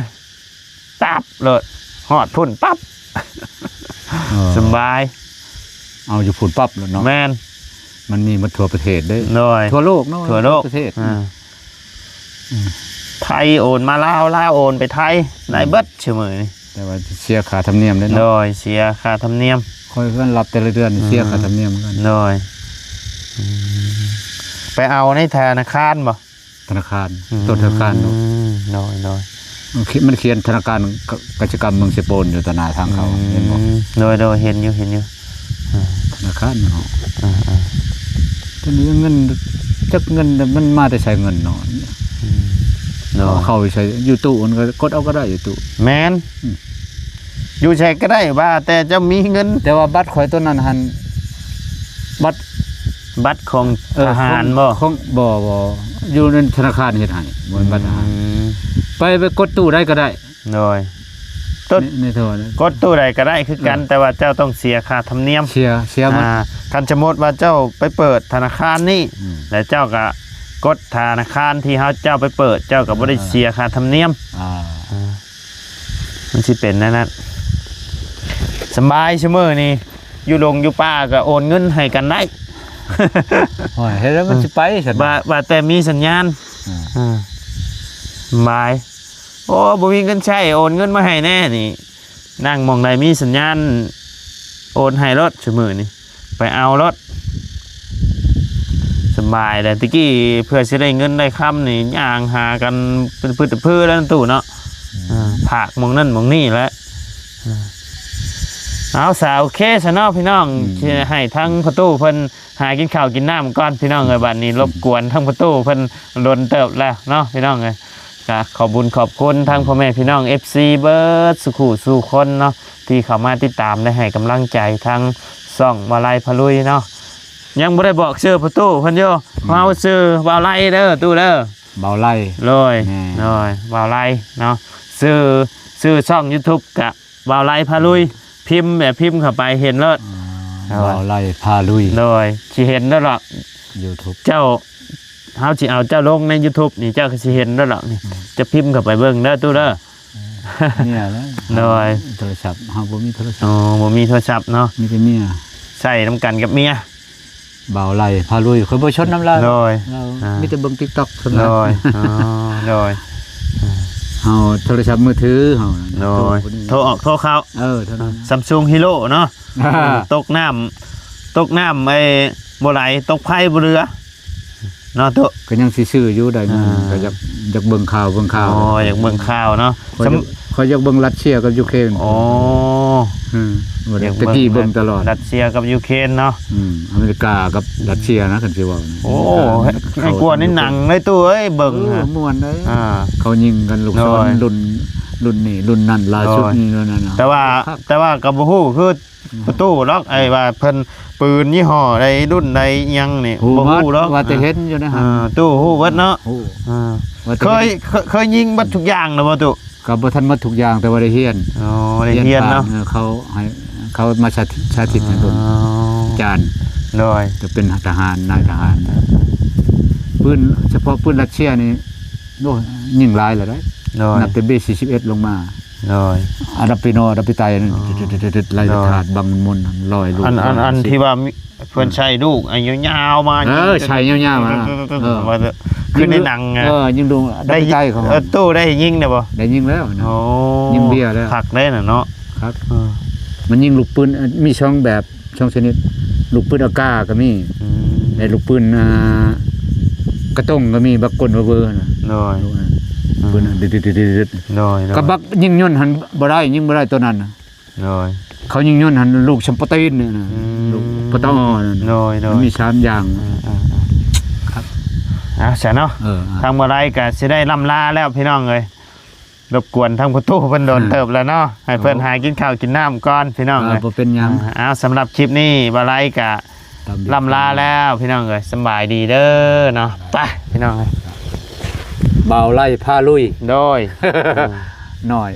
[SPEAKER 1] ตับเลยหอดพุ่นปั๊บ สบาย
[SPEAKER 2] เอาอยู่ฝุ่นปั๊บแล้วเนาะ
[SPEAKER 1] แมน
[SPEAKER 2] มันมีหมดทั่วประเทศเด้
[SPEAKER 1] โดย
[SPEAKER 2] ทั่วโลกเนาะ
[SPEAKER 1] ทั่วโลก
[SPEAKER 2] ประเทศ
[SPEAKER 1] ไทยโอนมาลาวลาวโอนไปไทยได้เบิดเฉยมือนี่
[SPEAKER 2] แต่ว่าเสียค่าธรรมเนียมเด้
[SPEAKER 1] โด
[SPEAKER 2] เนาะ
[SPEAKER 1] ยเสียค่าธรรมเนียม
[SPEAKER 2] ค่อยเพิ่นรับแต่ละเดือนเสียค่าธรรมเนียมเหมือนกัน
[SPEAKER 1] โดยไปเอาในธนาคารบ่
[SPEAKER 2] ธนาคารตัวธนาคารเนาะ
[SPEAKER 1] โดยโดย
[SPEAKER 2] มันเขียนธนาคารกิจกรรมเมืองเซโปนอยู่ต่อหน้าทางเขาเห็นบ่
[SPEAKER 1] โดยเห็นอยู่
[SPEAKER 2] ธนาคารเนาะ
[SPEAKER 1] อ่า
[SPEAKER 2] ตอนนี้เงินจักเงินมันมาแต่ใช้เงินเนาะ
[SPEAKER 1] โดย
[SPEAKER 2] เข้าไปใช้อยู่ตู้มันก็กดเอาก็ได้อยู่ตู้
[SPEAKER 1] แมนอยู่ใช้ก็ได้ว่าแต่จะมีเงิน
[SPEAKER 2] แต่ว่าบัตรข่อยตัวนั้นหันบัตร
[SPEAKER 1] บัตรของทหารบ่
[SPEAKER 2] ของบ่อยู่ในธนาคารเฮ็ดให้บ่บัตรทหาร
[SPEAKER 1] อืม
[SPEAKER 2] ไปกดตู้ได้ก็ได้
[SPEAKER 1] โดย ต้น
[SPEAKER 2] ในโทรนะ
[SPEAKER 1] กดตู้ใดก็ได้คือกัน แต่ว่าเจ้าต้องเสียค่าธรรมเนียม
[SPEAKER 2] เสียมัน
[SPEAKER 1] คันสมมติว่าเจ้าไปเปิดธนาคารนี่
[SPEAKER 2] อืม
[SPEAKER 1] แล้วเจ้าก็กดธนาคารที่เจ้าไปเปิด เจ้าก็บ่ได้เสียค่าธรรมเนียม มันสิเป็นนั่นสบายเสมอนี่อยู่ลงอยู่ป่าก็โอนเงินให้กันได้
[SPEAKER 2] โอ้ยเฮ็ดแล้วมันสิไปซั่น
[SPEAKER 1] ว่าแต่มีสัญญาณสบายโอ้บ่มีเงินใช้โอนเงินมาให้แน่นี่นั่งมองใดมีสัญญาณโอนให้รถเสมอนี่ไปเอารถสบายแต่ตะกี้เพื่อสิได้เงินได้คำนี่ย่างหากันเป็นพืชพืชแล้วนั่นตู่เนาะผักมองนั่นมองนี่แหล้วเอาสาวเคสเนาะพี่น้องให้ทั้งประตูเพิ่นหากินข้าวกินน้ำก่อนพี่น้องเอ้ยบัดนี้รบกวนทั้งประตูเพิ่นโดนเติบแล้วเนาะพี่น้องเอ้ยก็ขอบคุญขอบคุณทั้งพ่อแม่พี่น้อง FC เบิร์ดสุขุสู่คนเนาะที่เข้ามาติดตามและให้กำลังใจทั้งซ่องวาไลพะลุยเนาะยังบ่ได้บอกชื่อประตูเพิ่นอยู่เฮาชื่อวาไลเด้อตู้เด้อ
[SPEAKER 2] เบาไล่
[SPEAKER 1] เลยวาวไลเนาะซื้อช่อง YouTube กะวาวไลพาลุยพิมพ์แบบพิมพ์เข้าไปเห็นแล้ว
[SPEAKER 2] เบาไล่พาลุย
[SPEAKER 1] เลยสิเห็นแล้วหรอก
[SPEAKER 2] YouTube
[SPEAKER 1] เจ้าเฮาสิเอาเจ้าลงใน YouTube นี่เจ้าก็สิเห็นแล้วหรอกนี่จะพิมพ์เข้าไปเบิ่งเด้อตู้เด้อ
[SPEAKER 2] เนี่ยแหละ
[SPEAKER 1] โดย
[SPEAKER 2] โทรศัพท์เฮาบ่มีโทรศัพ
[SPEAKER 1] อ๋อ
[SPEAKER 2] ท์
[SPEAKER 1] บ่มีโทรศัพท์เนาะ
[SPEAKER 2] มีแต่เมีย
[SPEAKER 1] ใส่น้ำกันกับเมีย
[SPEAKER 2] เบาไล่พาลุยค่อยบ่ชดน้ำลาย
[SPEAKER 1] โดย
[SPEAKER 2] เรามีแต่เบิ่ง TikTok เท่านั้
[SPEAKER 1] โด
[SPEAKER 2] น
[SPEAKER 1] ยอ๋อโดย
[SPEAKER 2] เฮาโทรศัพท์มือถือเฮา
[SPEAKER 1] โดยโทรออกโทรเข้า
[SPEAKER 2] เท่านั้น
[SPEAKER 1] Samsung Hero เนาะตกน้ำไอ้บ่ไหลตกไผบ่เรือเนาะตัว
[SPEAKER 2] ก็ยังสิซื้ออยู่ได้นั่นก็อยากเบิ่งข่าว
[SPEAKER 1] อ๋ออยากเบิ่งข่าวเนาะ
[SPEAKER 2] เขาอยากเบิ่งรัสเซียกับยูเครน
[SPEAKER 1] อ๋อ
[SPEAKER 2] ตะกี้เบิ่งตลอด
[SPEAKER 1] รัสเซียกับยูเครนเนาะ
[SPEAKER 2] อเมริกากับรัสเซียนะคันสิว่า
[SPEAKER 1] โอ้ให้กลัวในหนังเลยตัวเอ้ยเบิ่งฮะ
[SPEAKER 2] ม่วนเด้
[SPEAKER 1] เขา
[SPEAKER 2] ยิงกันลูกศรรุ่นนี้รุ่นนั้นล่าสุดนี่นั่นน่ะ
[SPEAKER 1] แต่ว่ากับบ่ฮู้คือประตูล็อกไอ้ว่าเพิ่นปืนยี่ห้อใดรุ่นใดยังนี่บ่ฮู้ล็อก
[SPEAKER 2] ว่าแต่เห็นอยู่นะฮะ
[SPEAKER 1] ตู้ฮู้เบิดเนาะ
[SPEAKER 2] ว่าแต่
[SPEAKER 1] เคยยิงบัดทุกอย่างแล้วบ่ตุ
[SPEAKER 2] ก็บ่ทันหมดทุกอย่างแต่ว่าได้เฮียน
[SPEAKER 1] อ๋อได้เรียนเนาะ
[SPEAKER 2] เขามาชาติให้ผมจาน
[SPEAKER 1] โดย
[SPEAKER 2] จะเป็นทหารนายทหารปืนเฉพาะปืนรัสเซียนี่ โอ้ยิ่งหลายแล้วได้
[SPEAKER 1] โดย
[SPEAKER 2] นับแต่ B41 ลงมา
[SPEAKER 1] โดย
[SPEAKER 2] อันดับปีโนอันดับปีไตนั่นไล่ถาดบังมนลอยลูก
[SPEAKER 1] อันที่ว่าเพิ่นใช้ลูกอายุยาวมา
[SPEAKER 2] ใช้ยาวๆมา
[SPEAKER 1] คือในหนังไง
[SPEAKER 2] ยิงดวงได้ใกล้ของ
[SPEAKER 1] ตู้ได้ยิงได้บ่
[SPEAKER 2] ได้ยิงแล้วนะ
[SPEAKER 1] โอ้
[SPEAKER 2] ยิงเบี้ยแล้ว
[SPEAKER 1] ผักได้น่ะเนาะ
[SPEAKER 2] ครับมันยิงลูกปืนมีช่องแบบช่องชนิดลูกปืนอากาก็มีในลูกปืนกระต้งก็มีบักกลเบอร์นะ
[SPEAKER 1] โดย
[SPEAKER 2] ปืนดึดๆ
[SPEAKER 1] โดย
[SPEAKER 2] ๆก็บักยิงย่นหันบ่ได้ยิงบ่ได้ตัวนั้น
[SPEAKER 1] โดย
[SPEAKER 2] เขายิงย่นหันลูกชัมปตีนเนี่ยนะลูกปตอนั่น
[SPEAKER 1] โดยโดย
[SPEAKER 2] มี3อย่าง
[SPEAKER 1] ครับใช่เนาะทางบ่ได้ก็สิได้ล่ำลาแล้วพี่น้องเอ้ยรบกวนทางประตูเพิ่นโดนเติบแล้วเนาะให้เพิ่นหากินข้าวกินน้ำก่อนพี่น้องเอ้ย
[SPEAKER 2] บ่เป็นหยัง
[SPEAKER 1] สำหรับคลิปนี้บ่ได้ก็ล่ำลาแล้วพี่น้องเอ้ยสบายดีเด้อเนาะไปพี่น้องเอ้ย
[SPEAKER 2] เบาไล่พาลุย
[SPEAKER 1] โดย
[SPEAKER 2] หน่อย